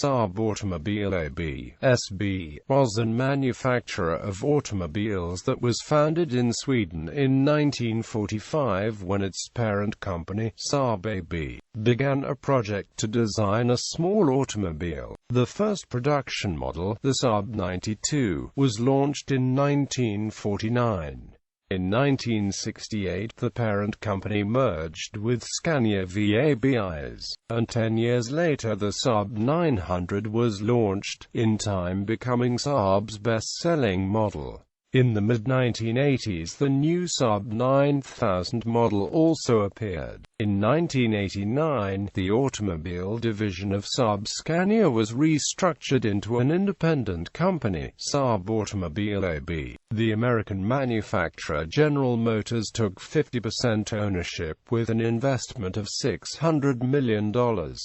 Saab Automobile AB (SB) was a manufacturer of automobiles that was founded in Sweden in 1945 when its parent company, Saab AB, began a project to design a small automobile. The first production model, the Saab 92, was launched in 1949. In 1968 the parent company merged with Scania-Vabis, and 10 years later the Saab 900 was launched, in time becoming Saab's best-selling model. In the mid-1980s the new Saab 9000 model also appeared. In 1989, the automobile division of Saab Scania was restructured into an independent company, Saab Automobile AB. The American manufacturer General Motors took 50% ownership with an investment of $600 million,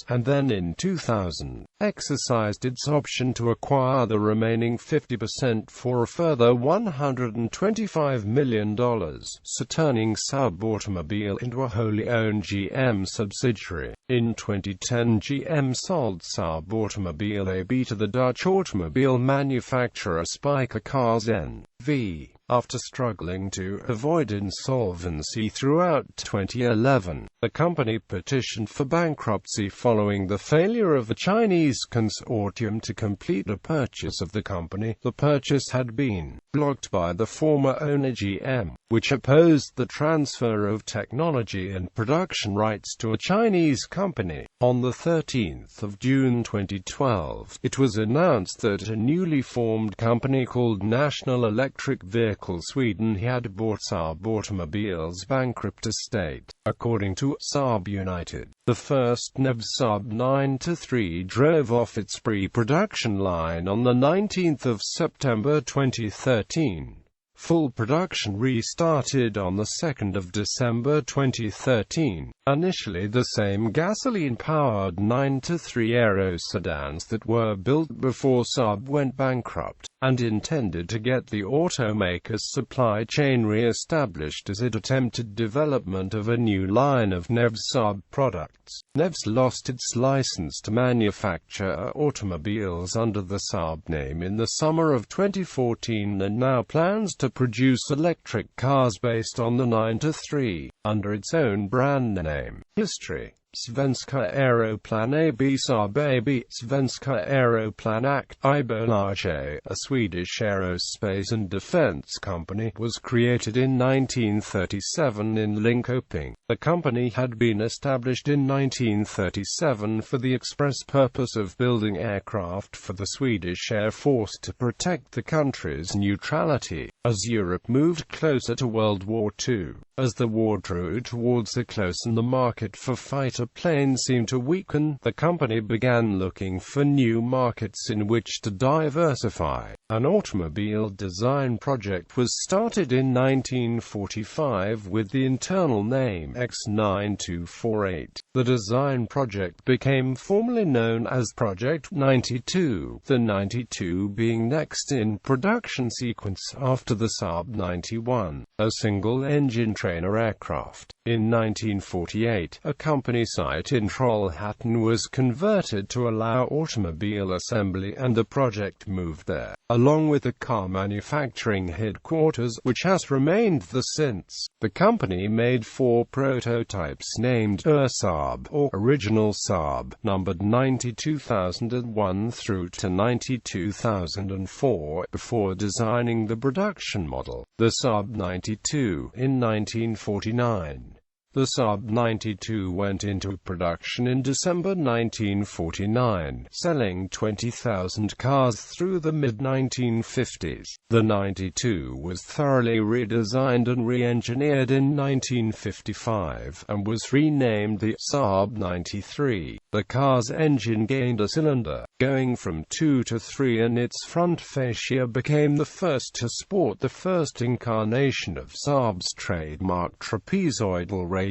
and then in 2000, exercised its option to acquire the remaining 50% for a further $125 million, so turning Saab Automobile into a wholly owned GM subsidiary. In 2010 GM sold Saab Automobile AB to the Dutch automobile manufacturer Spyker Cars N.V. After struggling to avoid insolvency throughout 2011, the company petitioned for bankruptcy following the failure of a Chinese consortium to complete the purchase of the company. The purchase had been blocked by the former owner GM, which opposed the transfer of technology and production rights to a Chinese company. On the 13th of June 2012, it was announced that a newly formed company called National Electric Vehicle Sweden had bought Saab Automobile's bankrupt estate. According to Saab United, the first NEV Saab 9-3 drove off its pre-production line on the 19th of September 2013. Full production restarted on the 2nd of December 2013. Initially the same gasoline-powered 9-3 Aero sedans that were built before Saab went bankrupt, and intended to get the automaker's supply chain re-established as it attempted development of a new line of NEV Saab products. NEVs lost its license to manufacture automobiles under the Saab name in the summer of 2014 and now plans to produce electric cars based on the 9-3, under its own brand name. History: Svenska Aeroplan AB Saab AB Svenska Aeroplan AB, a Swedish aerospace and defense company, was created in 1937 in Linköping. The company had been established in 1937 for the express purpose of building aircraft for the Swedish Air Force to protect the country's neutrality, as Europe moved closer to World War II. As the war drew towards a close and the market for fighter planes seemed to weaken, the company began looking for new markets in which to diversify. An automobile design project was started in 1945 with the internal name X9248. The design project became formally known as Project 92, the 92 being next in production sequence after the Saab 91, a single-engine trainer aircraft. In 1948, a company site in Trollhättan was converted to allow automobile assembly and the project moved there, along with the car manufacturing headquarters, which has remained there since. The company made 4 prototypes named ʻsɑːb, or Original Saab, numbered 92001 through to 92004, before designing the production model, the Saab 92, in 1949. The Saab 92 went into production in December 1949, selling 20,000 cars through the mid-1950s. The 92 was thoroughly redesigned and re-engineered in 1955, and was renamed the Saab 93. The car's engine gained a cylinder, going from 2 to 3, and its front fascia became the first to sport the first incarnation of Saab's trademark trapezoidal radiator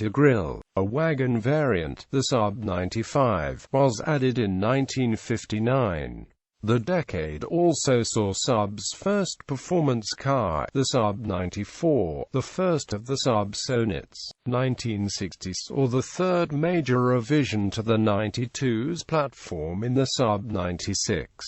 grille. A wagon variant, the Saab 95, was added in 1959. The decade also saw Saab's first performance car, the Saab 94, the first of the Saab Sonnets. 1960 saw the third major revision to the 92's platform in the Saab 96.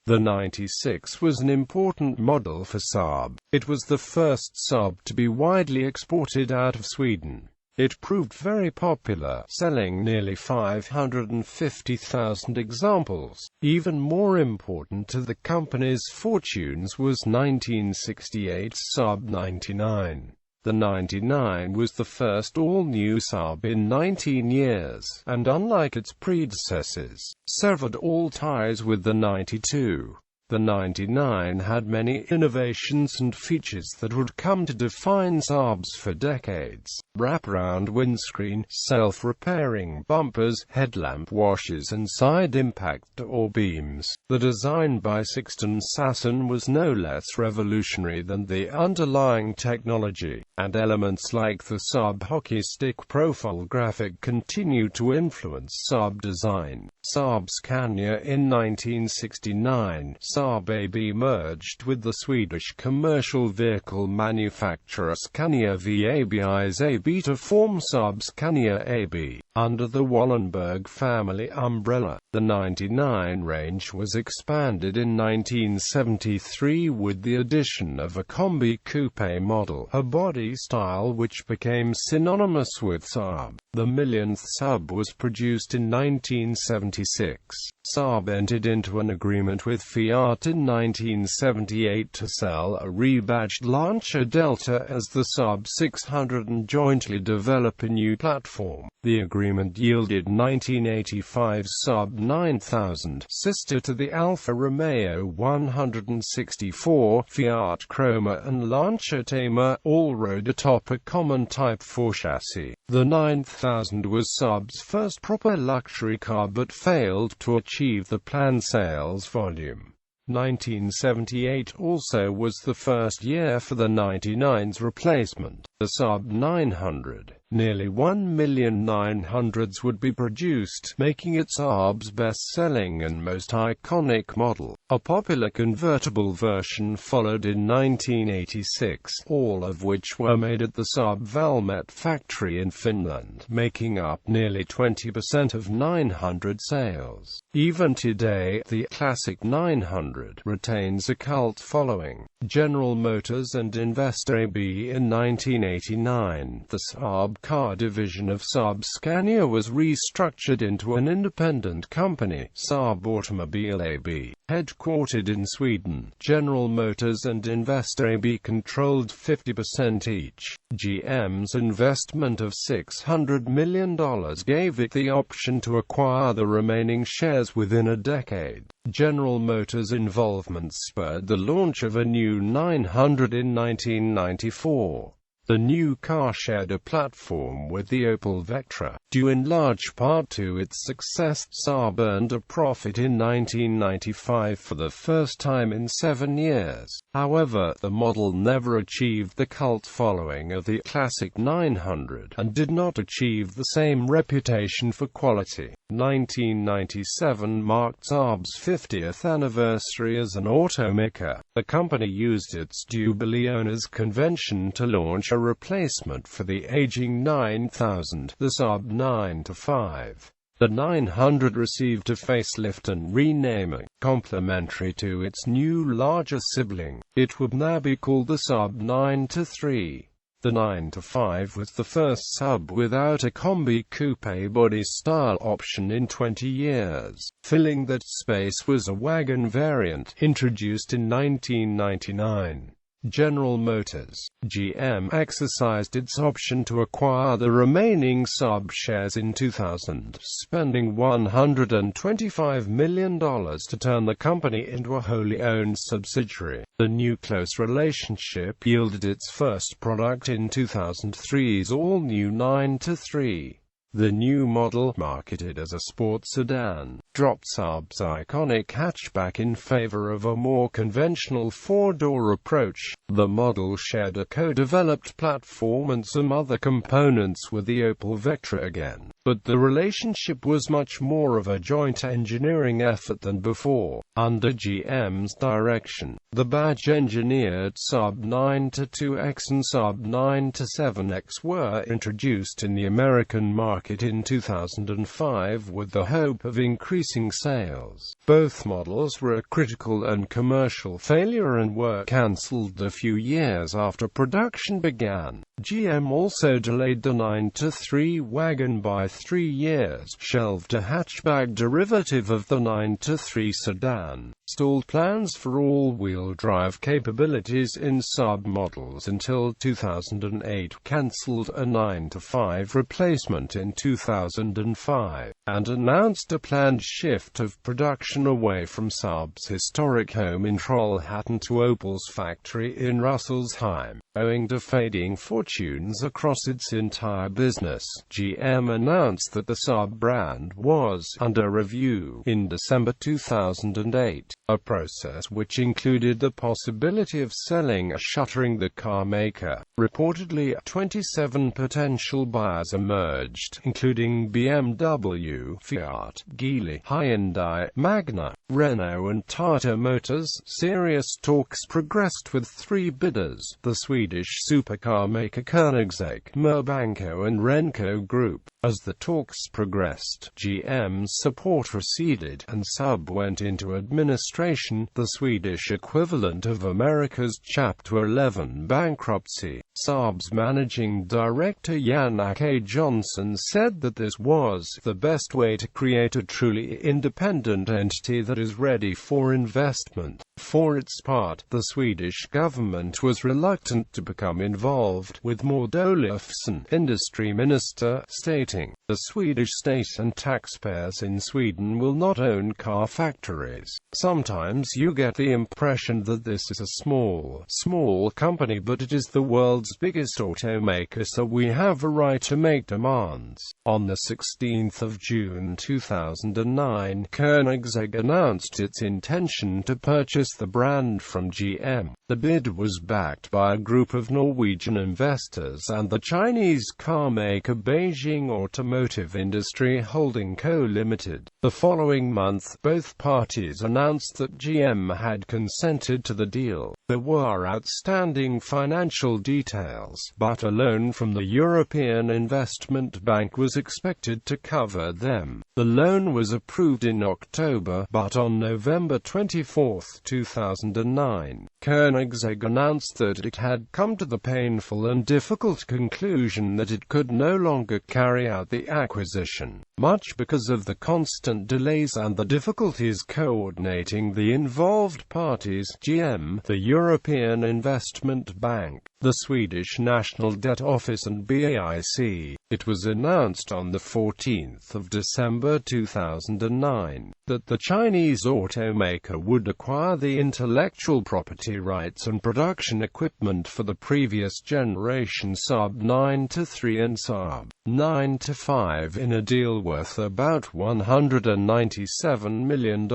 The 96 was an important model for Saab. It was the first Saab to be widely exported out of Sweden. It proved very popular, selling nearly 550,000 examples. Even more important to the company's fortunes was 1968's Saab 99. The 99 was the first all-new Saab in 19 years, and unlike its predecessors, severed all ties with the 92. The 99 had many innovations and features that would come to define Saabs for decades. Wraparound windscreen, self-repairing bumpers, headlamp washers and side impact door beams. The design by Sixten Sasson was no less revolutionary than the underlying technology, and elements like the Saab hockey stick profile graphic continue to influence Saab design. Saab Scania in 1969. Saab AB merged with the Swedish commercial vehicle manufacturer Scania-Vabis AB to form Saab Scania AB. Under the Wallenberg family umbrella, the 99 range was expanded in 1973 with the addition of a combi coupe model, a body style which became synonymous with Saab. The millionth Saab was produced in 1976. Saab entered into an agreement with Fiat in 1978 to sell a rebadged Lancia Delta as the Saab 600 and jointly develop a new platform. The agreement yielded 1985's Saab 9000, sister to the Alfa Romeo 164, Fiat Croma and Lancia Thema, all rode atop a common Type 4 chassis. The 9000 was Saab's first proper luxury car but failed to achieve the planned sales volume. 1978 also was the first year for the 99's replacement, the Saab 900. Nearly 1 million 900s would be produced, making it Saab's best-selling and most iconic model. A popular convertible version followed in 1986, all of which were made at the Saab Valmet factory in Finland, making up nearly 20% of 900 sales. Even today, the classic 900 retains a cult following. General Motors and Investor AB in 1989, the Saab car division of Saab Scania was restructured into an independent company, Saab Automobile AB. Headquartered in Sweden, General Motors and Investor AB controlled 50% each. GM's investment of $600 million gave it the option to acquire the remaining shares within a decade. General Motors' involvement spurred the launch of a new 900 in 1994. The new car shared a platform with the Opel Vectra. Due in large part to its success, Saab earned a profit in 1995 for the first time in 7 years. However, the model never achieved the cult following of the classic 900, and did not achieve the same reputation for quality. 1997 marked Saab's 50th anniversary as an automaker. The company used its Jubilee Owners Convention to launch a replacement for the aging 9000, the Saab 9-5. The 900 received a facelift and renaming, complementary to its new larger sibling. It would now be called the Saab 9-3. The 9-5 was the first Saab without a combi coupe body style option in 20 years. Filling that space was a wagon variant, introduced in 1999. General Motors, GM, exercised its option to acquire the remaining Saab shares in 2000, spending $125 million to turn the company into a wholly owned subsidiary. The new close relationship yielded its first product in 2003's all-new 9-3. The new model, marketed as a sports sedan, dropped Saab's iconic hatchback in favor of a more conventional four-door approach. The model shared a co-developed platform and some other components with the Opel Vectra again. but the relationship was much more of a joint engineering effort than before. Under GM's direction, the badge-engineered Saab 9-2X and Saab 9-7X were introduced in the American market in 2005 with the hope of increasing sales. Both models were a critical and commercial failure and were cancelled a few years after production began. GM also delayed the 9-3 wagon by 3 years, shelved a hatchback derivative of the 9-3 sedan, stalled plans for all-wheel drive capabilities in Saab models until 2008, cancelled a 9-5 replacement in 2005, and announced a planned shift of production away from Saab's historic home in Trollhättan to Opel's factory in Russelsheim. Owing to fading fortunes across its entire business, GM announced that the Saab brand was under review in December 2008, a process which included the possibility of selling or shuttering the car maker. Reportedly, 27 potential buyers emerged, including BMW, Fiat, Geely, Hyundai, Magna, Renault and Tata Motors. Serious talks progressed with 3 bidders: the Swedish supercar maker Koenigsegg, Merbanco and Renko Group. As the talks progressed, GM's support receded, and Saab went into administration, the Swedish equivalent of America's Chapter 11 bankruptcy. Saab's managing director Jan-Åke Johnson said that this was the best way to create a truly independent entity that is ready for investment. For its part, the Swedish government was reluctant to become involved, with Maud Olofsson, industry minister, stating, "The Swedish state and taxpayers in Sweden will not own car factories. Sometimes you get the impression that this is a small company, but it is the world's biggest automaker, so we have a right to make demands." On the 16th of June 2009, Koenigsegg announced its intention to purchase the brand from GM. The bid was backed by a group of Norwegian investors and the Chinese car maker Beijing Automotive Industry Holding Co. Limited. The following month, both parties announced that GM had consented to the deal. There were outstanding financial details, but a loan from the European Investment Bank was expected to cover them. The loan was approved in October, but on November 24, 2009, Koenigsegg announced that it had come to the painful and difficult conclusion that it could no longer carry out the acquisition, much because of the constant delays and the difficulties coordinating the involved parties: GM, the European Investment Bank, the Swedish National Debt Office and BAIC. It was announced on the 14th of December 2009 that the Chinese automaker would acquire the intellectual property rights and production equipment for the previous generation Saab 9-3 and Saab 9-5 in a deal worth about $197 million,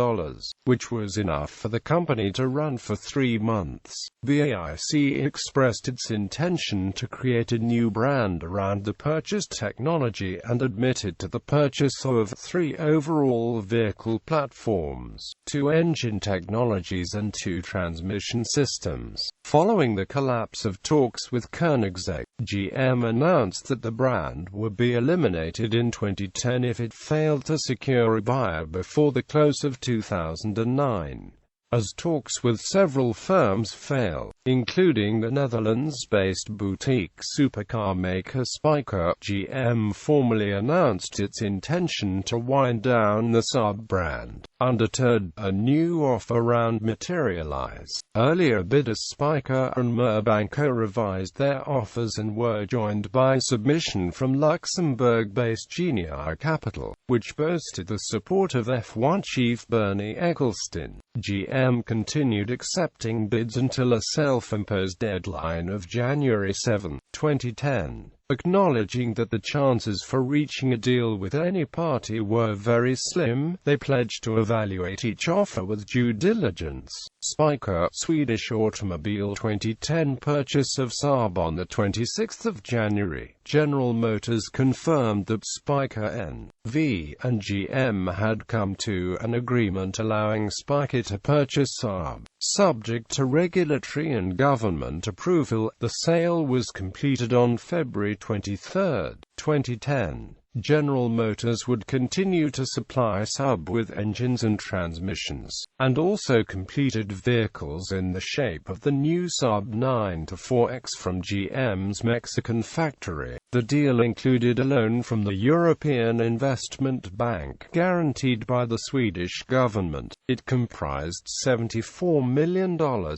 which was enough for the company to run for 3 months. BAIC expressed its intention to create a new brand around the purchased technology and admitted to the purchase of 3 overall vehicle platforms, 2 engine technologies and 2 transmission systems. Following the collapse of talks with Koenigsegg, GM announced that the brand would be eliminated in 2010 if it failed to secure a buyer before the close of 2009. As talks with several firms fail, including the Netherlands-based boutique supercar maker Spyker, GM formally announced its intention to wind down the Saab brand. Undeterred, a new offer round materialized. Earlier bidders Spyker and Merbanco revised their offers and were joined by submission from Luxembourg-based Genia Capital, which boasted the support of F1 chief Bernie Ecclestone. GM continued accepting bids until a self-imposed deadline of January 7, 2010. Acknowledging that the chances for reaching a deal with any party were very slim, they pledged to evaluate each offer with due diligence. Spyker, Swedish automobile 2010 purchase of Saab. On the 26th of January, General Motors confirmed that Spyker N.V. and GM had come to an agreement allowing Spyker to purchase Saab. Subject to regulatory and government approval, the sale was completed on February 23, 2010. General Motors would continue to supply Saab with engines and transmissions, and also completed vehicles in the shape of the new Saab 9-4X from GM's Mexican factory. The deal included a loan from the European Investment Bank, guaranteed by the Swedish government. It comprised $74 million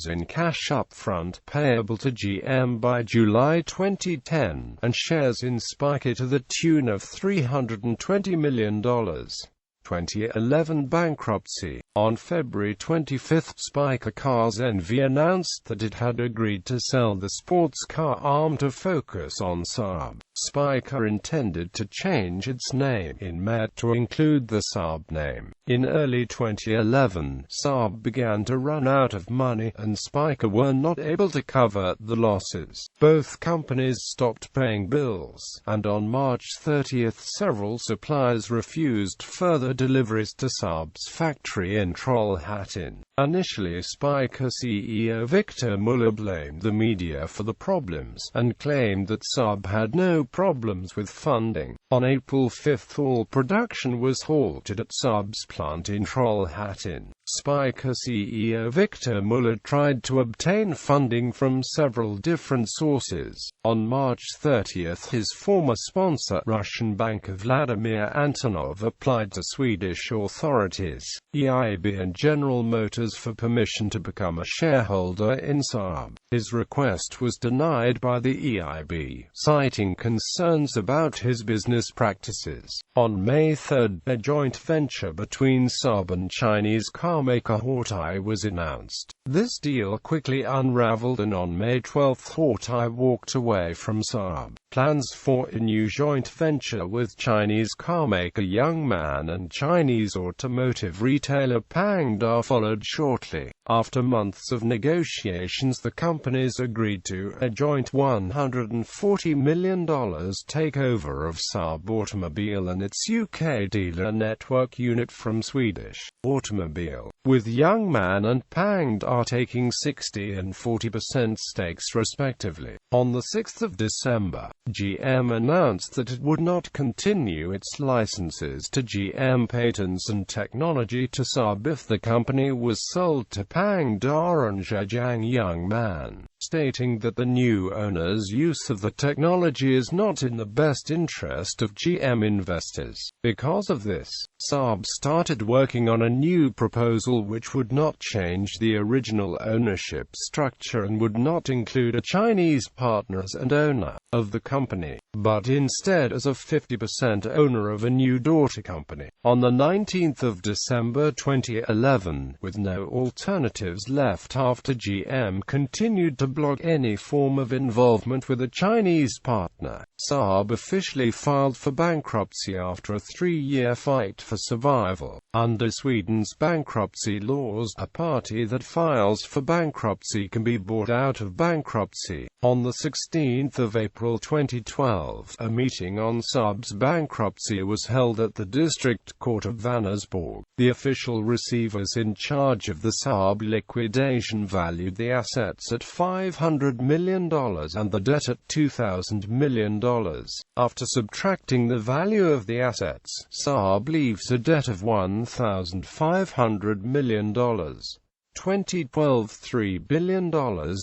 in cash upfront, payable to GM by July 2010, and shares in Spyker to the tune of $320 million. 2011 bankruptcy. On February 25, Spyker Cars N.V. announced that it had agreed to sell the sports car arm to focus on Saab. Spyker intended to change its name in May to include the Saab name. In early 2011, Saab began to run out of money, and Spyker were not able to cover the losses. Both companies stopped paying bills, and on March 30, several suppliers refused further deliveries to Saab's factory in Trollhättan. Initially, Spyker CEO Victor Muller blamed the media for the problems, and claimed that Saab had no problems with funding. On April 5, all production was halted at Saab's plant in Trollhättan. Spyker CEO Victor Muller tried to obtain funding from several different sources. On March 30, his former sponsor, Russian banker Vladimir Antonov, applied to Swedish authorities, EIB and General Motors for permission to become a shareholder in Saab. His request was denied by the EIB, citing concerns about his business practices. On May 3, a joint venture between Saab and Chinese carmaker Hautai was announced. This deal quickly unraveled, and on May 12, Hautai walked away from Saab. Plans for a new joint venture with Chinese carmaker Youngman and Chinese automotive retailer Pangda followed shortly. After months of negotiations, the companies agreed to a joint $140 million takeover of Saab Automobile and its UK dealer network unit from Swedish Automobile, with Youngman and Pangda taking 60% and 40% stakes respectively. On the 6th of December, GM announced that it would not continue its licenses to GM Patents and Technology to Saab if the company was sold to Pangda and Zhejiang Youngman, stating that the new owner's use of the technology is not in the best interest of GM investors. Because of this, Saab started working on a new proposal which would not change the original ownership structure and would not include a Chinese partner as and owner of the company, but instead as a 50% owner of a new daughter company. On the 19th of December 2011, with no alternatives left after GM continued to block any form of involvement with a Chinese partner, Saab officially filed for bankruptcy after a 3-year fight for survival. Under Sweden's bankruptcy laws, a party that files for bankruptcy can be bought out of bankruptcy. On the 16th of April 2012, a meeting on Saab's bankruptcy was held at the District Court of Vänersborg. The official receivers in charge of the Saab liquidation valued the assets at $500 million and the debt at $2,000 million. After subtracting the value of the assets, Saab leaves a debt of $1,500 million. 2012 $3 billion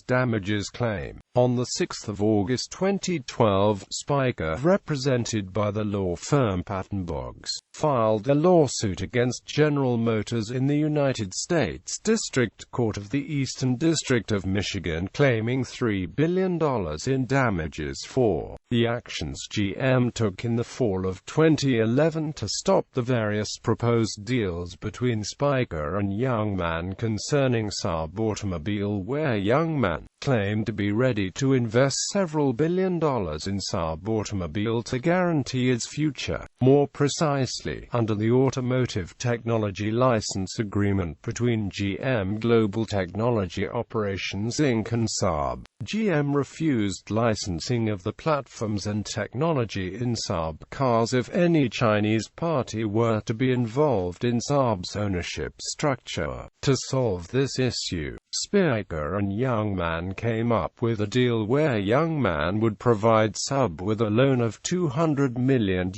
damages claim. On the 6th of August 2012, Spyker, represented by the law firm Patton Boggs, filed a lawsuit against General Motors in the United States District Court of the Eastern District of Michigan, claiming $3 billion in damages for the actions GM took in the fall of 2011 to stop the various proposed deals between Spyker and Youngman concerning Saab Automobile, where Youngman claimed to be ready to invest several $1 billion in Saab Automobile to guarantee its future. More precisely, under the Automotive Technology License Agreement between GM Global Technology Operations Inc. and Saab, GM refused licensing of the platforms and technology in Saab cars if any Chinese party were to be involved in Saab's ownership structure. To solve this issue, Spyker and Youngman came up with a deal where Youngman would provide Saab with a loan of €200 million,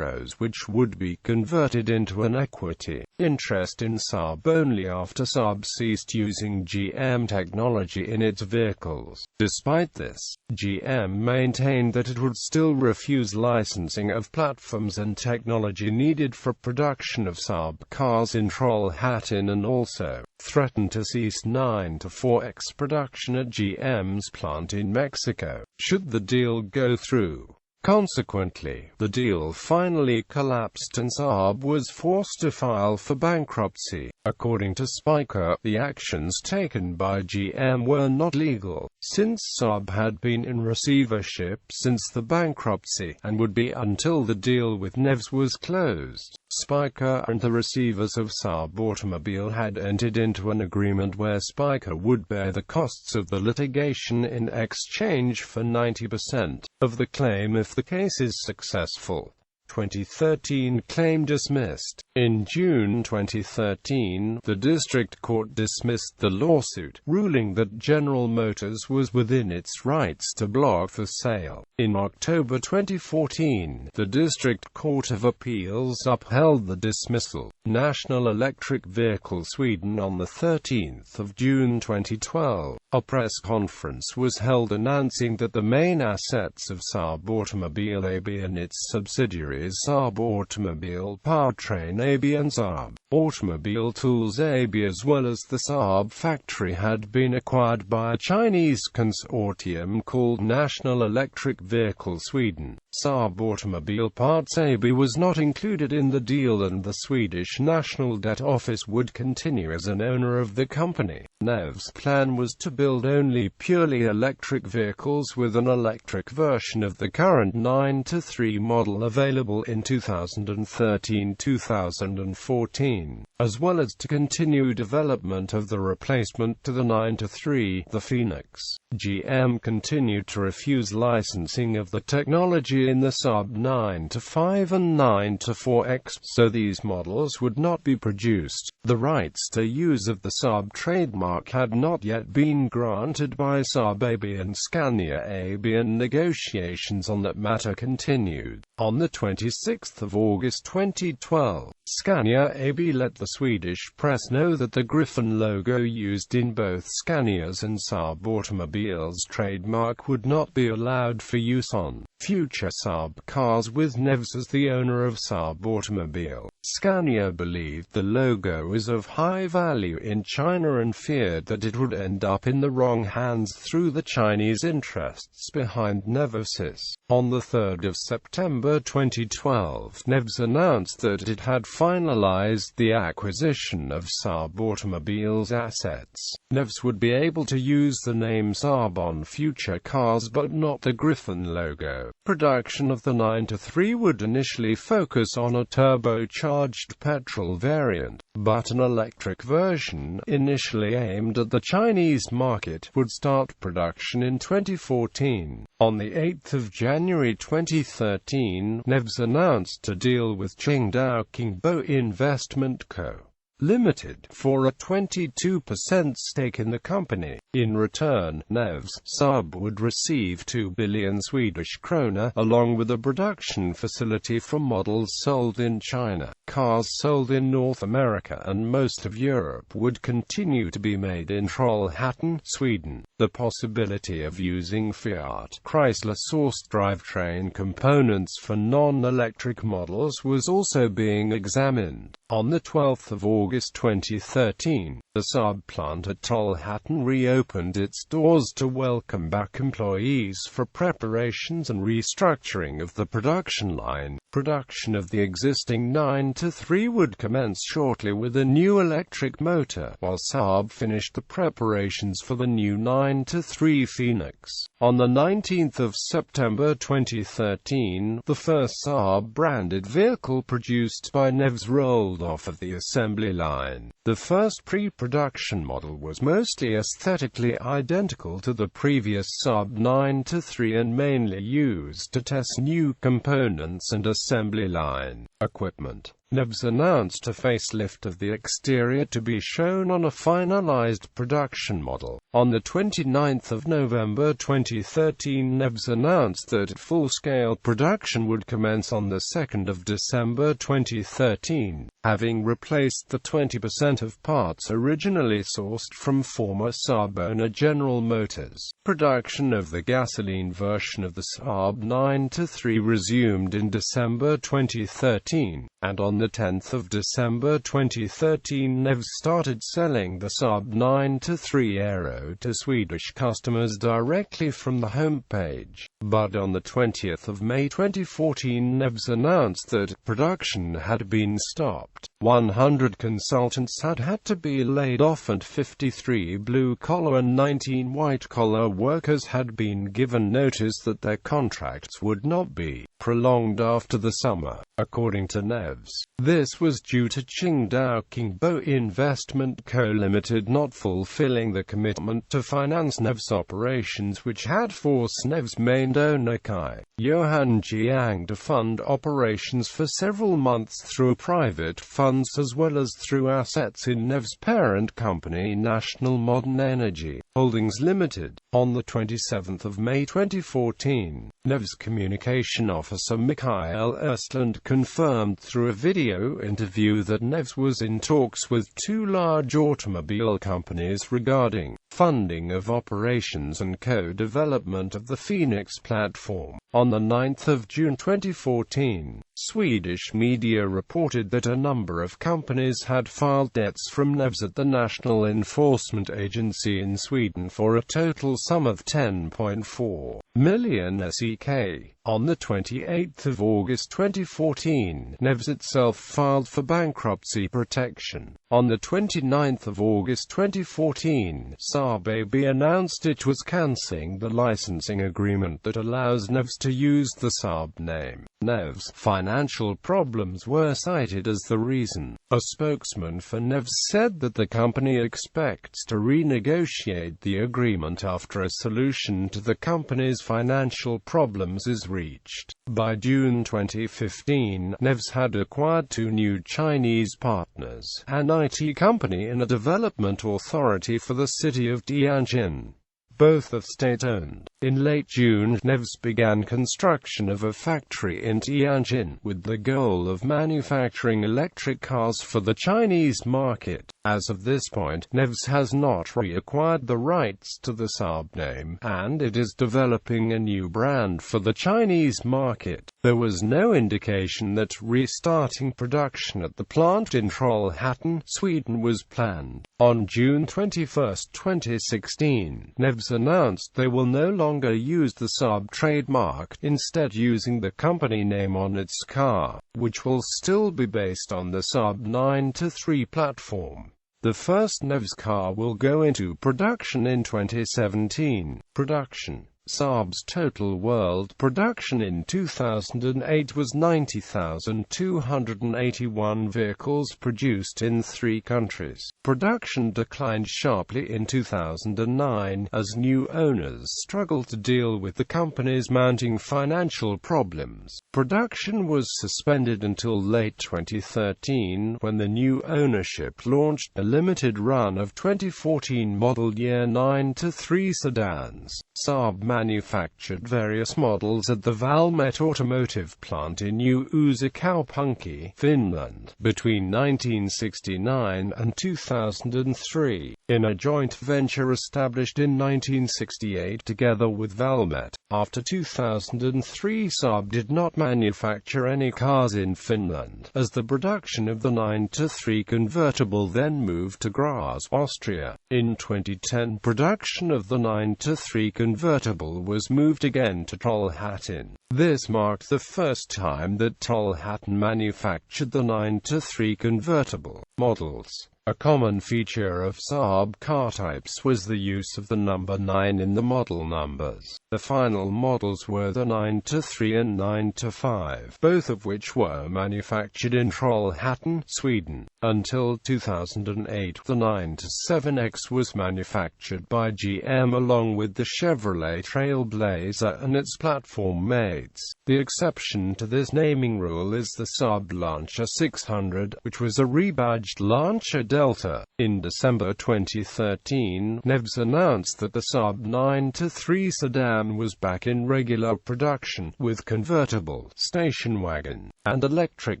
which would be converted into an equity interest in Saab only after Saab ceased using GM technology in its vehicles. Despite this, GM maintained that it would still refuse licensing of platforms and technology needed for production of Saab cars in Trollhättan, and also threatened to cease 9-4X production at GM's plant in Mexico, should the deal go through. Consequently, the deal finally collapsed and Saab was forced to file for bankruptcy. According to Spyker, the actions taken by GM were not legal, since Saab had been in receivership since the bankruptcy, and would be until the deal with NEVS was closed. Spyker and the receivers of Saab Automobile had entered into an agreement where Spyker would bear the costs of the litigation in exchange for 90% of the claim if the case is successful. 2013 claim dismissed. In June 2013, the district court dismissed the lawsuit, ruling that General Motors was within its rights to block the sale. In October 2014, the District Court of Appeals upheld the dismissal. National Electric Vehicle Sweden. On 13 June 2012, a press conference was held announcing that the main assets of Saab Automobile AB and its subsidiaries Saab Automobile Powertrain AB and Saab Automobile Tools AB, as well as the Saab factory, had been acquired by a Chinese consortium called National Electric Vehicle Sweden. Saab Automobile Parts AB was not included in the deal, and the Swedish National Debt Office would continue as an owner of the company. NEV's plan was to build only purely electric vehicles with an electric version of the current 9-3 model available in 2013-2014, as well as to continue development of the replacement to the 9-3, the Phoenix. GM continued to refuse licensing of the technology in the Saab 9-5 and 9-4X, so these models would not be produced. The rights to use of the Saab trademark had not yet been granted by Saab AB and Scania AB, and negotiations on that matter continued. On 26 August 2012, Scania AB let the Swedish press know that the Griffon logo used in both Scania's and Saab Automobile's trademark would not be allowed for use on future Saab cars with NEVS as the owner of Saab Automobile. Scania believed the logo was of high value in China and feared that it would end up in the wrong hands through the Chinese interests behind NEVS. On 3 September 2012, NEVS announced that it had finalized the acquisition of Saab Automobile's assets. NEVS would be able to use the name Saab on future cars but not the Griffon logo. Production of the 9-3 would initially focus on a turbocharged petrol variant, but an electric version, initially aimed at the Chinese market, would start production in 2014. On 8 January 2013, NEVS announced a deal with Qingdao Qingbo Investment Co. Limited for a 22% stake in the company. In return, NEVS Saab would receive 2 billion Swedish krona, along with a production facility for models sold in China. Cars sold in North America and most of Europe would continue to be made in Trollhättan, Sweden. The possibility of using Fiat Chrysler-sourced drivetrain components for non-electric models was also being examined. On 12 August 2013, the Saab plant at Trollhättan reopened its doors to welcome back employees for preparations and restructuring of the production line. Production of the existing 9-3 would commence shortly with a new electric motor, while Saab finished the preparations for the new 9 9-3 Phoenix. On the 19th of September 2013, the first Saab-branded vehicle produced by NEVS rolled off of the assembly line. The first pre-production model was mostly aesthetically identical to the previous Saab 9-3 and mainly used to test new components and assembly line equipment. NEVS announced a facelift of the exterior to be shown on a finalized production model. On the 29th of November 2013, NEVS announced that full-scale production would commence on the 2nd of December 2013, having replaced the 20% of parts originally sourced from former Saab owner General Motors. Production of the gasoline version of the Saab 9-3 resumed in December 2013, and on the 10th of December 2013, NEVS started selling the Saab 9-3 Aero to Swedish customers directly from the homepage. But on the 20th of May 2014, NEVS announced that production had been stopped. 100 consultants had to be laid off and 53 blue-collar and 19 white-collar workers had been given notice that their contracts would not be prolonged after the summer, according to NEVS. This was due to Qingdao Qingbo Investment Co. Limited not fulfilling the commitment to finance NEVS operations, which had forced NEVS main owner Kai Johan Jiang to fund operations for several months through private funds as well as through assets in NEVS' parent company National Modern Energy Holdings Limited. On the 27th of May 2014, NEVS communication officer Mikael Östlund confirmed through a video interview that NEVS was in talks with two large automobile companies regarding funding of operations and co-development of the Phoenix platform. On the 9th of June 2014, Swedish media reported that a number of companies had filed debts from NEVS at the National Enforcement Agency in Sweden for a total sum of 10.4 million SEK. On the 28th of August 2014, NEVS itself filed for bankruptcy protection. On the 29th of August 2014, Saab AB announced it was cancelling the licensing agreement that allows NEVS to use the Saab name. NEVS' financial problems were cited as the reason. A spokesman for NEVS said that the company expects to renegotiate the agreement after a solution to the company's financial problems is reached. By June 2015, NEVS had acquired two new Chinese partners, an IT company and a development authority for the city of Tianjin. Both are state-owned. In late June, NEVS began construction of a factory in Tianjin, with the goal of manufacturing electric cars for the Chinese market. As of this point, NEVS has not reacquired the rights to the Saab name, and it is developing a new brand for the Chinese market. There was no indication that restarting production at the plant in Trollhättan, Sweden was planned. On June 21, 2016, NEVS announced they will no longer use the Saab trademark, instead using the company name on its car, which will still be based on the Saab 9-3 platform. The first NEVS car will go into production in 2017. Production. Saab's total world production in 2008 was 90,281 vehicles produced in 3 countries. Production declined sharply in 2009, as new owners struggled to deal with the company's mounting financial problems. Production was suspended until late 2013, when the new ownership launched a limited run of 2014 model year 9-3 sedans. Saab manufactured various models at the Valmet automotive plant in Uusikaupunki, Finland, between 1969 and 2003, in a joint venture established in 1968 together with Valmet. After 2003, Saab did not manufacture any cars in Finland, as the production of the 9-3 convertible then moved to Graz, Austria. In 2010, production of the 9-3 convertible was moved again to Trollhättan. This marked the first time that Trollhättan manufactured the 9-3 convertible models. A common feature of Saab car types was the use of the number 9 in the model numbers. The final models were the 9-3 and 9-5, both of which were manufactured in Trollhättan, Sweden. Until 2008, the 9-7X was manufactured by GM along with the Chevrolet Trailblazer and its platform mates. The exception to this naming rule is the Saab Lancia 600, which was a rebadged Lancia Delta. In December 2013, NEVS announced that the Saab 9-3 sedan was back in regular production, with convertible, station wagon, and electric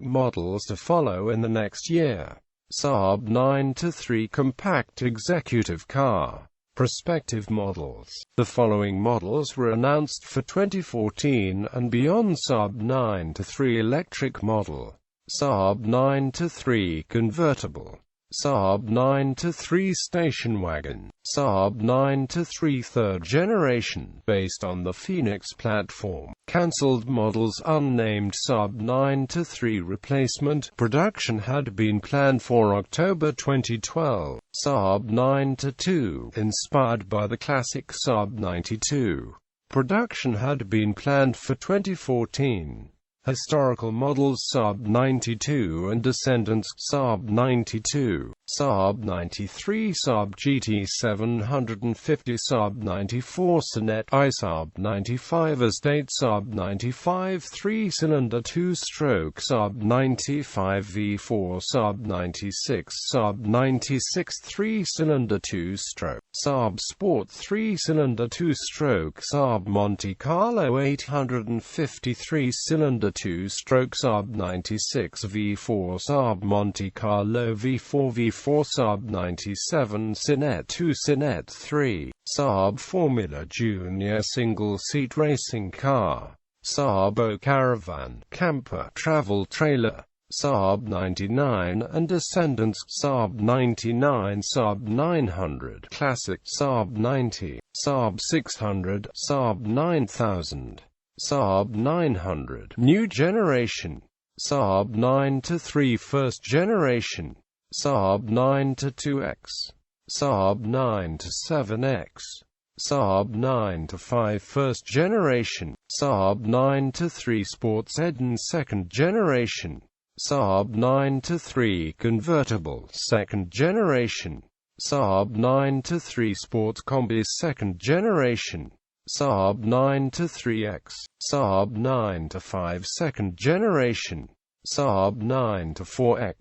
models to follow in the next year. Saab 9-3 compact executive car. Prospective models. The following models were announced for 2014 and beyond: Saab 9-3 electric model, Saab 9-3 convertible, Saab 9-3 station wagon, Saab 9-3 third generation, based on the Phoenix platform. Cancelled models: unnamed Saab 9-3 replacement. Production had been planned for October 2012. Saab 9-2, inspired by the classic Saab 92. Production had been planned for 2014. Historical models: Saab 92 and descendants, Saab 92, Saab 93, Saab GT 750, Saab 94 Sonnet I, Saab 95 Estate, Saab 95 3-cylinder 2-stroke, Saab 95 V4, Saab 96, Saab 96 3-cylinder 2-stroke, Saab Sport 3-cylinder 2-stroke, Saab Monte Carlo 850 3-cylinder 2-stroke, Saab 96 V4, Saab Monte Carlo V4 V4, Saab 97 Sonnet 2 Sonnet 3, Saab Formula Junior single-seat racing car, Saab O Caravan, camper, travel trailer, Saab 99 and descendants, Saab 99, Saab 900 Classic, Saab 90, Saab 600, Saab 9000, Saab 900 New Generation, Saab 9-3 First Generation, Saab 9-2X, Saab 9-7X, Saab 9-5 First Generation, Saab 9-3 Sport Sedans Second Generation, Saab 9-3 Convertible Second Generation, Saab 9-3 Sport Combi Second Generation, Saab 9-3X, Saab 9-5 Second Generation, Saab 9-4X.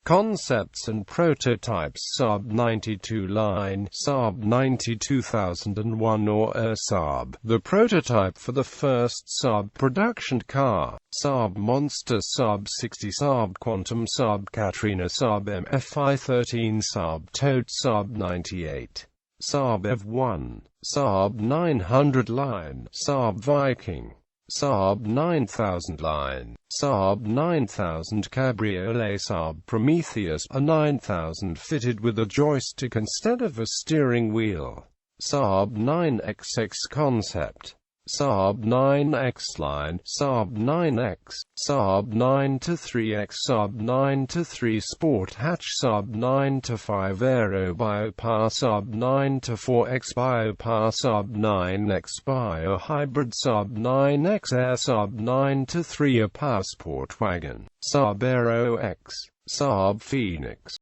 Concepts and prototypes: Saab 92 line, Saab 90 2001 or ʻsɑːb, the prototype for the first Saab production car, Saab Monster, Saab 60, Saab Quantum, Saab Katrina, Saab MFI 13, Saab Tote, Saab 98, Saab EV1, Saab 900 line, Saab Viking, Saab 9000 line, Saab 9000 Cabriolet, Saab Prometheus, a 9000 fitted with a joystick instead of a steering wheel, Saab 9XX concept, Saab 9X line, Saab 9X, Saab 9-3X, Saab 9-3 Sport Hatch, Saab 9-5 Aero Biopower, Saab 9-4X Biopower, Saab 9X Bio Hybrid, Saab 9X Air, Saab 9-3 a Power Sport Wagon, Saab Aero X, Saab Phoenix.